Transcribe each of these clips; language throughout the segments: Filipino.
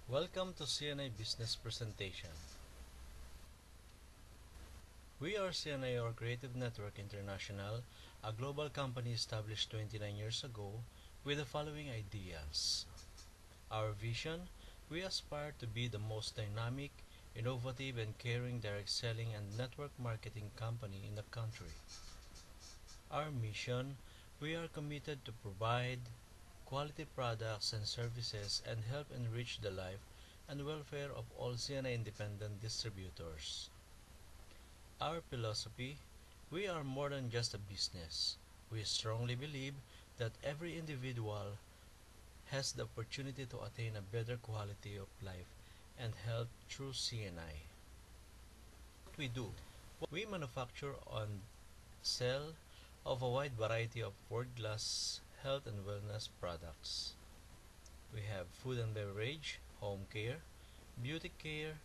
Welcome to CNI Business Presentation. We are CNI or Creative Network International, a global company established 29 years ago with the following ideas. Our vision: we aspire to be the most dynamic, innovative, and caring direct selling and network marketing company in the country. Our mission: we are committed to provide quality products and services and help enrich the life and welfare of all CNI independent distributors. Our philosophy: we are more than just a business. We strongly believe that every individual has the opportunity to attain a better quality of life and health through CNI. What we do: we manufacture and sell of a wide variety of world-class health and wellness products. We have food and beverage, home care, beauty care,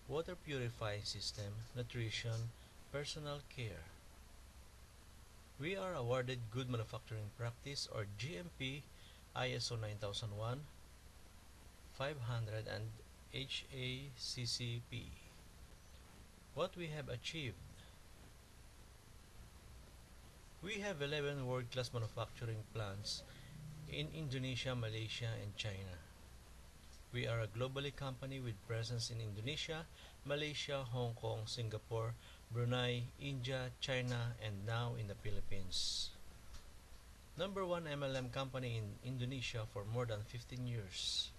water purifying system, nutrition, personal care. We are awarded Good Manufacturing Practice or GMP, ISO 9001, 500 and HACCP. What we have achieved: we have 11 world-class manufacturing plants in Indonesia, Malaysia, and China. We are a globally company with presence in Indonesia, Malaysia, Hong Kong, Singapore, Brunei, India, China, and now in the Philippines. Number 1 MLM company in Indonesia for more than 15 years.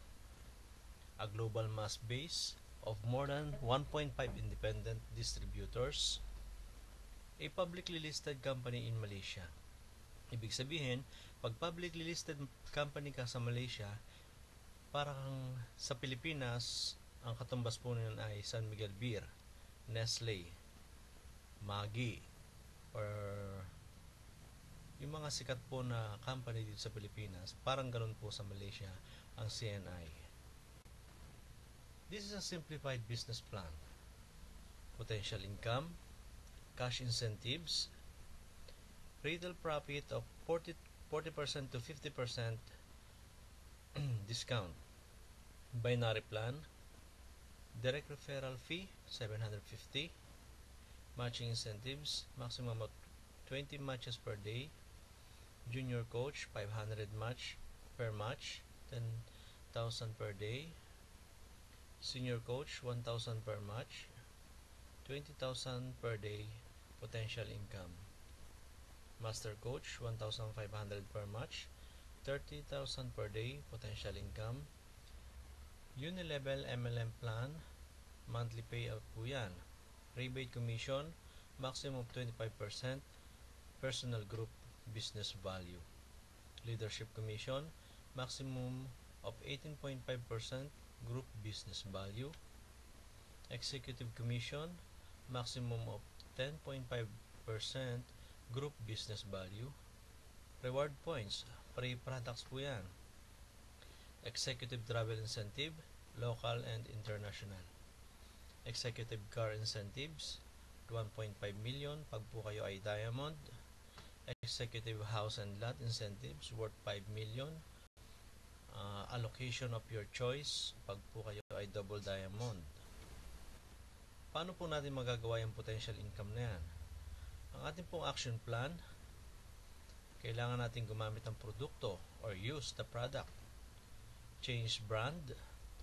A global mass base of more than 1.5 independent distributors. A publicly listed company in Malaysia. Ibig sabihin, pag publicly listed company ka sa Malaysia, parang sa Pilipinas, ang katumbas po niyan ay San Miguel Beer, Nestle, Maggi, or yung mga sikat po na company dito sa Pilipinas. Parang ganun po sa Malaysia ang CNI. This is a simplified business plan. Potential income, cash incentives, retail profit of 40% to 50% discount, binary plan, direct referral fee 750, matching incentives, maximum of 20 matches per day, junior coach 500 match per match, 10,000 per day, senior coach 1,000 per match, 20,000 per day potential income, master coach 1,500 per match, 30,000 per day potential income, unilevel MLM plan, monthly payout po yan, rebate commission, maximum of 25%, personal group business value, leadership commission, maximum of 18.5% group business value, executive commission, maximum of 10.5% group business value, reward points, free products po yan, executive travel incentive, local and international, executive car incentives 1.5 million pag po kayo ay diamond, executive house and lot incentives worth 5 million, allocation of your choice pag po kayo ay double diamond. Paano po natin magagawa yung potential income na yan? Ang ating pong action plan: kailangan natin gumamit ng produkto or use the product, change brand,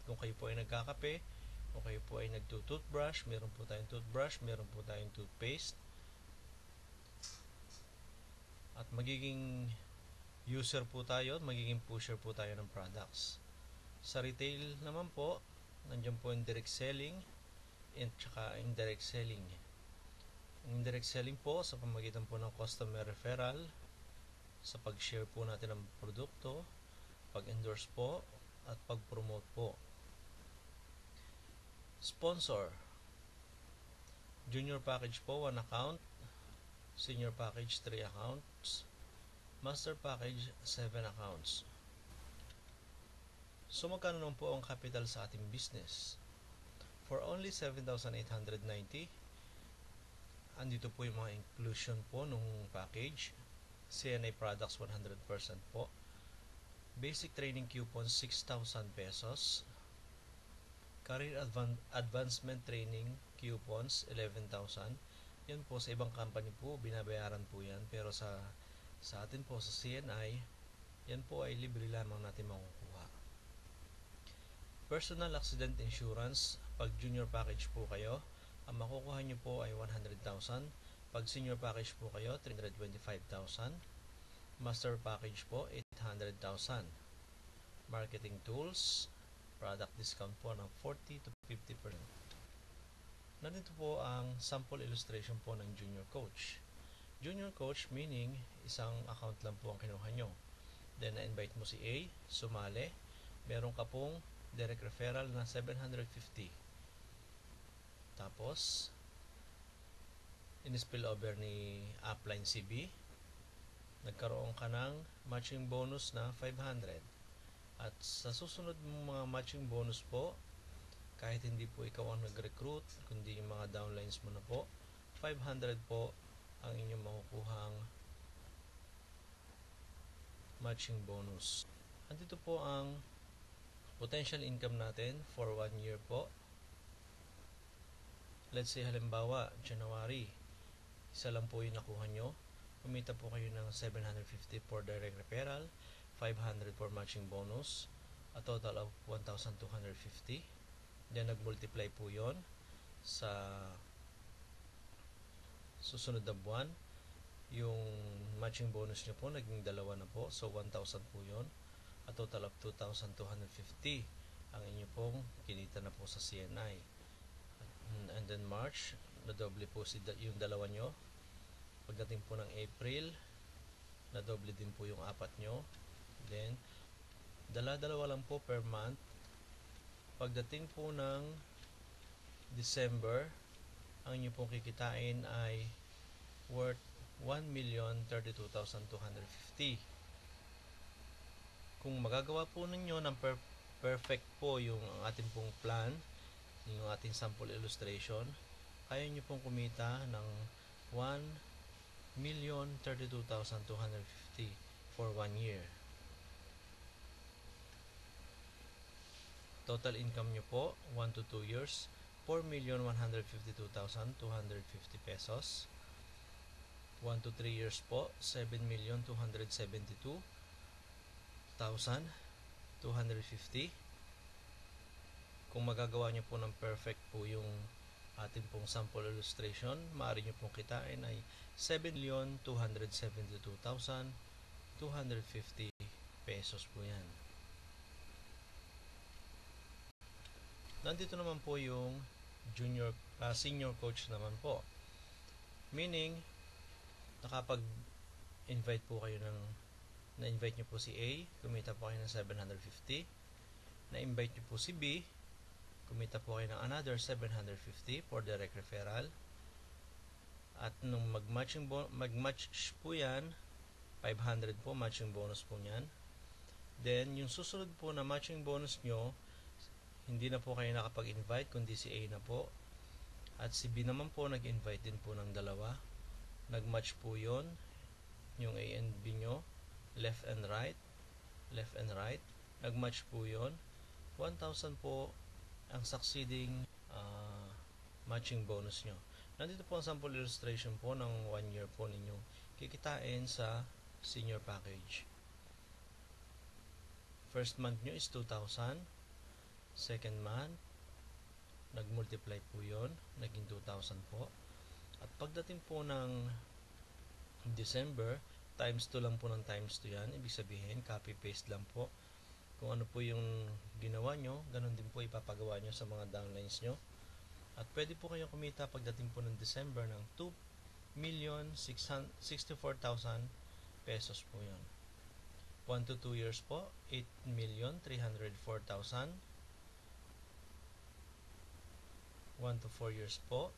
kung kayo po ay nagkakape, kung kayo po ay nagtutoothbrush, meron po tayong toothbrush, meron po tayong toothpaste, at magiging user po tayo, magiging pusher po tayo ng products. Sa retail naman po, nandiyan po yung direct selling at saka indirect selling. Indirect selling po sa pamamagitan po ng customer referral, sa pag-share po natin ng produkto, pag-endorse po, at pag-promote po. Sponsor: junior package po 1 account, senior package 3 accounts, master package 7 accounts. So magkano naman po ang capital sa ating business? For only 7,890, andito po yung mga inclusion po nung package. CNI products 100% po. Basic training coupon 6,000 pesos. Advancement Training Coupons, 11,000. Yun po, sa ibang company po, binabayaran po yan. Pero sa atin po, sa CNI, yan po ay libre lamang natin makukuha. Personal Accident Insurance, pag junior package po kayo, ang makukuha nyo po ay 100,000. Pag senior package po kayo, 325,000. Master package po, 800,000. Marketing tools, product discount po ng 40 to 50%. Nandito po ang sample illustration po ng junior coach. Junior coach meaning isang account lang po ang kinuha nyo. Then na-invite mo si A, sumali. Meron ka pong direct referral na 750. Tapos in-spill over ni upline si B. Nagkaroon ka ng matching bonus na 500. At sa susunod mong mga matching bonus po, kahit hindi po ikaw ang nag-recruit, kundi yung mga downlines mo na po, 500 po ang inyong makukuhang matching bonus. Andito po ang potential income natin for 1 year po. Let's say halimbawa, January, isa lang po yung nakuha nyo. Kumita po kayo ng 750 for direct referral, 500 for matching bonus, a total of 1,250. Then nag-multiply po yon sa susunod na buwan. Yung matching bonus nyo po naging dalawa na po, so 1,000 po yon, a total of 2,250 ang inyo pong kinita na po sa CNI. And then March, nadoble po yung dalawa nyo. Pagdating po ng April, nadoble din po yung apat nyo. Then dala-dalawa lang po per month. Pagdating po ng December, ang inyo pong kikitain ay worth 1,032,250. Kung magagawa po ninyo ng perfect po yung ating pong plan, yung ating sample illustration, kaya nyo pong kumita ng 1,032,250 for 1 year. Total income nyo po, 1 to 2 years, 4,152,250 pesos. 1 to 3 years po, 7,272,250. Kung magagawa nyo po ng perfect po yung ating pong sample illustration, maaari nyo pong kitain ay 7,272,250 pesos po yan. Nandito naman po yung senior coach naman po. Meaning, nakapag-invite po kayo na-invite nyo po si A, kumita po kayo ng 750. Na-invite nyo po si B, kumita po kayo ng another 750 for direct referral. At nung mag-match po yan, 500 po matching bonus po yan. Then, yung susunod po na matching bonus nyo, hindi na po kayo nakapag-invite, kundi si A na po. At si B naman po, nag-invite din po ng dalawa. Nag-match po yon, yung A and B nyo, left and right. Nag-match po yon. 1,000 po ang succeeding matching bonus nyo. Nandito po ang sample illustration po ng 1 year po ninyo kikitain sa senior package. First month nyo is 2,000. Second month, nag-multiply po yon, naging 2,000 po. At pagdating po ng December, times 2 lang po ng times 2 yan. Ibig sabihin, copy-paste lang po. Kung ano po yung ginawa nyo, ganun din po ipapagawa nyo sa mga downlines nyo. At pwede po kayong kumita pagdating po ng December ng 2,664,000 pesos po yun. 1 to 2 years po, 8,304,000. 1 to 4 years po,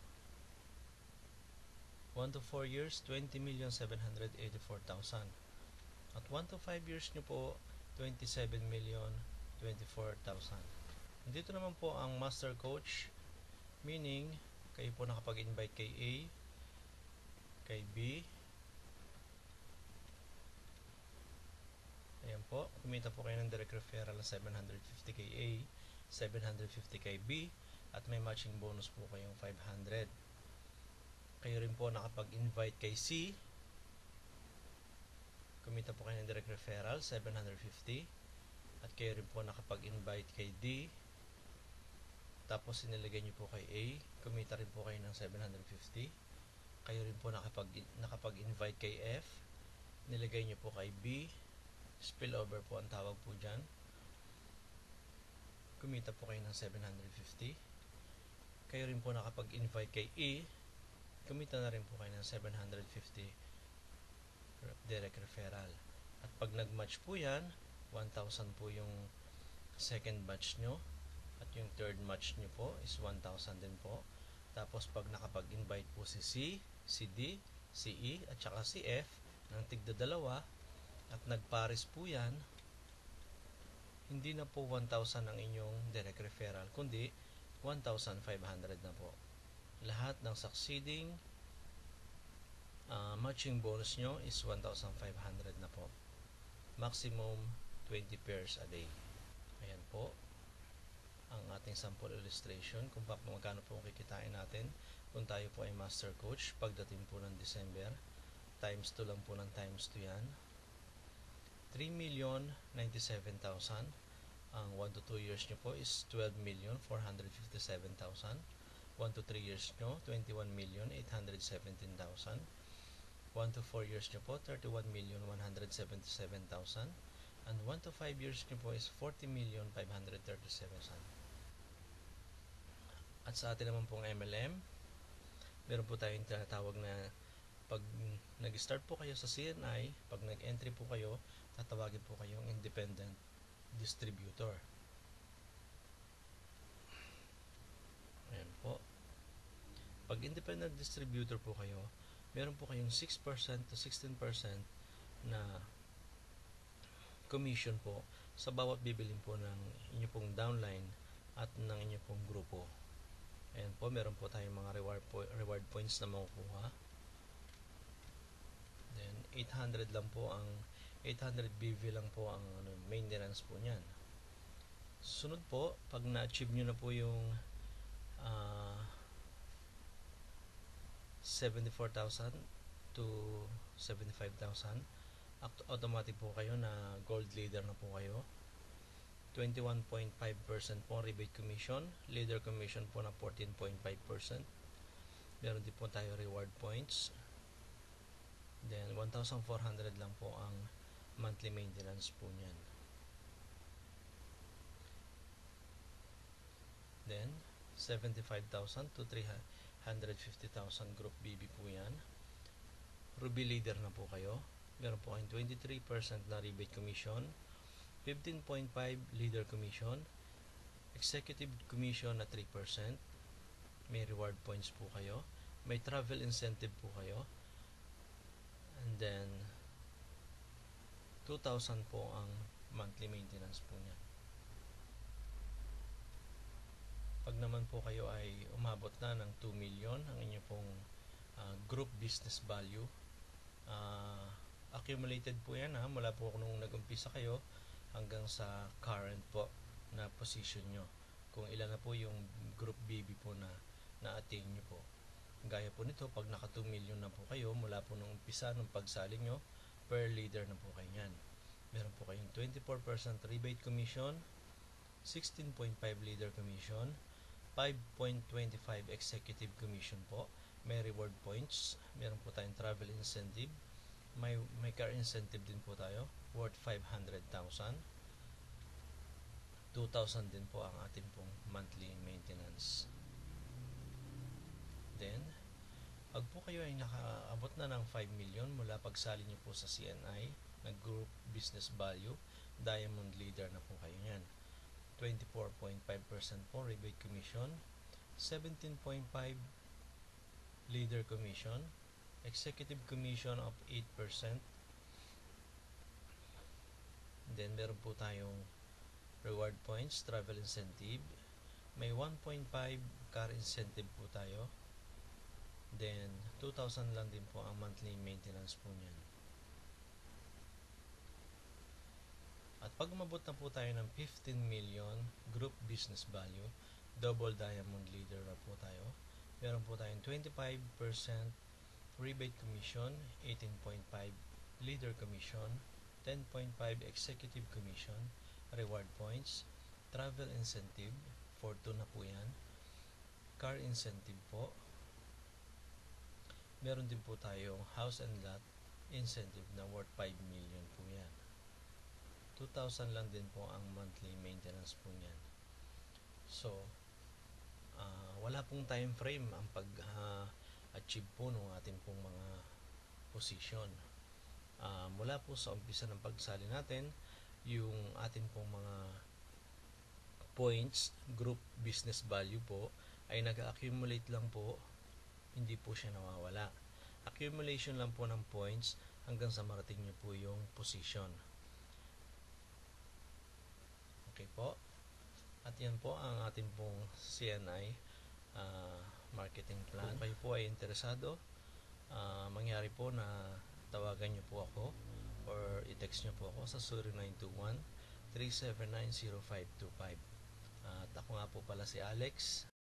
1 to 4 years, 20,784,000. At 1 to 5 years nyo po, 27,024,000. Dito naman po ang master coach, meaning kayo po nakapag-invite kay A, kay B. Ayan po, kumita po kayo ng direct referral na 750 kay A, 750 kay B, at may matching bonus po kayong 500. Kayo rin po nakapag-invite kay C, kumita po kayo ng direct referral, 750. At kayo rin po nakapag-invite kay D, tapos sinilagay nyo po kay A, kumita rin po kayo ng 750. Kayo rin po nakapag-invite kay F, nilagay nyo po kay B, spillover po ang tawag po dyan, kumita po kayo ng 750. Kayo rin po nakapag-invite kay E, kumita na rin po kayo ng 750 direct referral. At pag nag-match po yan, 1,000 po yung second match nyo, at yung third match nyo po is 1,000 din po. Tapos pag nakapag-invite po si C, si D, si E, at saka si F ng tigda dalawa, at nagpares po yan, hindi na po 1,000 ang inyong direct referral, kundi 1,500 na po. Lahat ng succeeding matching bonus nyo is 1,500 na po. Maximum 20 pairs a day. Ayan po ang ating sample illustration kung magkano po kikitain natin kung tayo po ay master coach pagdating po ng December. Times 2 lang po ng times 2 yan. 3,097,000. Ang 1 to 2 years nyo po is 12,457,000. 1 to 3 years nyo, 21,817,000. 1 to 4 years nyo po, 31,177,000. And 1 to 5 years nyo po is 40,537,000. At sa atin naman pong MLM, meron po tayong tinatawag na pag nag-start po kayo sa CNI, pag nag-entry po kayo, tatawagin po kayong independent distributor. Ayan po. Pag independent distributor po kayo, meron po kayong 6% to 16% na commission po sa bawat bibilin po ng inyo pong downline at ng inyo pong grupo. Ayan po, meron po tayong mga reward points na makukuha. Then 800 lang po ang 800 BV lang po ang maintenance po niyan. Sunod po, pag na-achieve nyo na po yung 74,000 to 75,000, automatic po kayo na gold leader na po kayo. 21.5% po rebate commission, leader commission po na 14.5%. Meron din po tayo reward points. Then 1,400 lang po ang monthly maintenance po niyan. Then 75,000 to 350,000 group BB po yan. Ruby leader na po kayo. Meron po kayong 23% na rebate commission, 15.5 leader commission, executive commission na 3%, may reward points po kayo, may travel incentive po kayo, and then 2,000 po ang monthly maintenance po niya. Pag naman po kayo ay umabot na ng 2 million ang inyo pong group business value, accumulated po yan mula po nung nag-umpisa kayo hanggang sa current po na position nyo, kung ilan na po yung group BB po na na-attain nyo po. Gaya po nito, pag naka 2 million na po kayo mula po nung umpisa nung pagsali nyo, per leader na po kayo yan. Meron po kayong 24% rebate commission, 16.5 leader commission, 5.25 executive commission po, may reward points, meron po tayong travel incentive, may car incentive din po tayo worth 500,000. 2,000 din po ang ating pong monthly maintenance. Then pag po kayo ay nakaabot na ng 5 million mula pagsali nyo po sa CNI na group business value, diamond leader na po kayo yan. 24.5% po rebate commission, 17.5 leader commission, executive commission of 8%. Then meron po tayong reward points, travel incentive, may 1.5 car incentive po tayo. Then 2,000 lang din po ang monthly maintenance po niyan. At pag umabot na po tayo ng 15 million group business value, double diamond leader na po tayo. Meron po tayong 25% rebate commission, 18.5 leader commission, 10.5 executive commission, reward points, travel incentive, for 2 na po yan, car incentive po. Meron din po tayong house and lot incentive na worth 5 million po yan. 2,000 lang din po ang monthly maintenance po niyan. So, wala pong time frame ang pag-achieve po ng ating pong mga position. Mula po sa umpisa ng pagsali natin, yung ating pong mga points, group business value po, ay nag-accumulate lang po, hindi po siya nawawala. Accumulation lang po ng points hanggang sa marating nyo po yung position. Okay po. At yan po ang ating pong CNI marketing plan. Kung kayo po ay interesado, mangyari po na tawagan nyo po ako or i-text nyo po ako sa 0921-379-0525. At ako nga po pala si Alex,